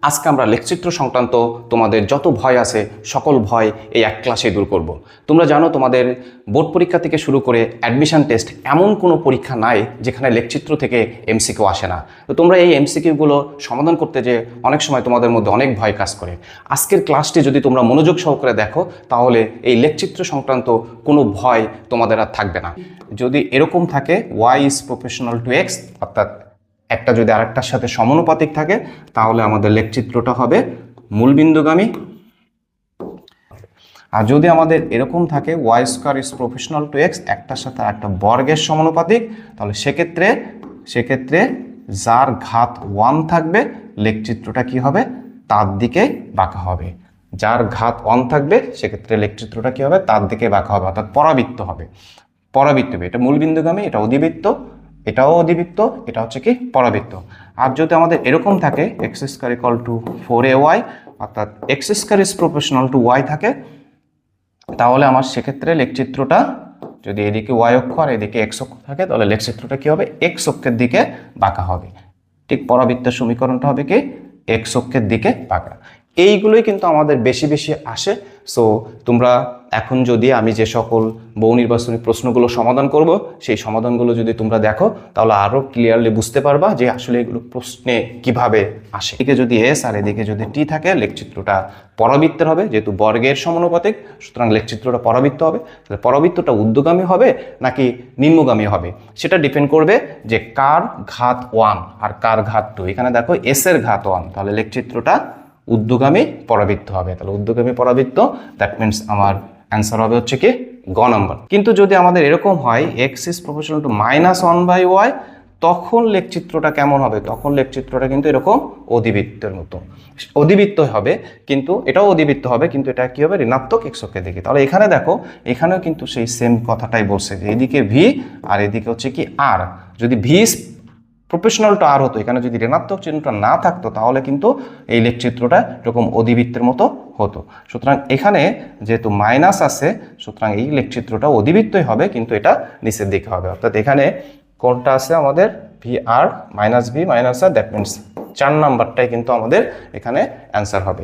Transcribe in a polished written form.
আজকে আমরা লেখচিত্র সংক্রান্ত তোমাদের যত ভয় আছে সকল ভয় এই এক ক্লাসে দূর করব। তোমরা জানো তোমাদের বোর্ড পরীক্ষা থেকে শুরু করে অ্যাডমিশন টেস্ট এমন কোনো পরীক্ষা নাই যেখানে লেখচিত্র থেকে এমসিকিউ আসে না। তো তোমরা এই এমসিকিউগুলো সমাধান করতে যে অনেক সময় তোমাদের মধ্যে অনেক ভয় কাজ করে। আজকের ক্লাসটি যদি তোমরা মনোযোগ সহকারে দেখো তাহলে এই লেখচিত্র সংক্রান্ত কোনো ভয় তোমাদের আর থাকবে না। যদি এরকম থাকে y is proportional to x, অর্থাৎ একটা যদি আরেকটার সাথে সমানুপাতিক থাকে তাহলে আমাদের লেখচিত্রটা হবে মূলবিন্দুগামী। আর যদি আমাদের এরকম থাকে y square is proportional to x, একটার সাথে আরেকটা বর্গের সমানুপাতিক, তাহলে সেক্ষেত্রে যার ঘাত 1 থাকবে লেখচিত্রটা কি হবে, তার দিকে বাঁকা হবে। যার ঘাত 1 থাকবে সেক্ষেত্রে লেখচিত্রটা কি হবে, তার দিকে বাঁকা হবে, অর্থাৎ পরাবৃত্ত হবে। এটা মূলবিন্দুগামী, এটা অধিবৃত্ত, এটাও অধিবৃত্ত, এটা হচ্ছে কি পরাবৃত্ত। আর যদি আমাদের এরকম থাকে x square equal to 4ay, অর্থাৎ x square is proportional to y থাকে, তাহলে আমার সেক্ষেত্রে লেখচিত্রটা যদি এদিকে y অক্ষ আর এদিকে x অক্ষ থাকে তাহলে লেখচিত্রটা কি হবে, x অক্ষের দিকে বাঁকা হবে। ঠিক পরাবৃত্তের সমীকরণটা হবে কি x অক্ষের দিকে বাঁকা। এইগুলোই কিন্তু আমাদের বেশি বেশি আসে। সো তোমরা এখন যদি আমি যে সকল বহু নির্বাচনী প্রশ্নগুলো সমাধান করব সেই সমাধানগুলো যদি তোমরা দেখো তাহলে আরও ক্লিয়ারলি বুঝতে পারবা যে আসলে এগুলো প্রশ্নে কিভাবে আসে। এদিকে যদি এস আর এদিকে যদি টি থাকে লেখচিত্রটা পরাবৃত্তের হবে, যেহেতু বর্গের সমানুপাতিক সুতরাং লেখচিত্রটা পরাবৃত্ত হবে। তাহলে পরাবৃত্তটা ঊর্ধ্বগামী হবে নাকি নিম্নগামী হবে সেটা ডিপেন্ড করবে যে কার ঘাত 1 আর কার ঘাত 2। এখানে দেখো এস এর ঘাত 1, তাহলে লেখচিত্রটা ঊর্ধ্বগামী পরাবৃত্ত হবে। তাহলে ঊর্ধ্বগামী পরাবৃত্ত, দ্যাট মিনস আমার অ্যান্সার হবে হচ্ছে কি গ নম্বর। কিন্তু যদি আমাদের এরকম হয় x is proportional to -1/y, তখন লেখচিত্রটা কেমন হবে, তখন লেখচিত্রটা কিন্তু এরকম অধিবৃত্তের মতো অধিবৃত্ত হবে, কিন্তু এটাও অধিবৃত্ত হবে, কিন্তু এটা কি হবে ঋণাত্মক x অক্ষের দিকে। তাহলে এখানে দেখো এখানেও কিন্তু সেই সেম কথাটাই বলছে যে এদিকে v আর এদিকে হচ্ছে কি r। যদি v প্রপোর্শনাল টু আর হতো, এখানে যদি ঋণাত্মক চিহ্নটা না থাকতো তাহলে কিন্তু এই লেখচিত্রটা এরকম অধিবৃত্তের মতো হতো। সুতরাং এখানে যেহেতু মাইনাস আছে সুতরাং এই লেখচিত্রটা অধিবৃত্তই হবে, কিন্তু এটা নিচের দিকে হবে। অর্থাৎ এখানে কোনটা আছে আমাদের V R minus V minus R, that means 4 নাম্বারটাই কিন্তু আমাদের এখানে অ্যান্সার হবে।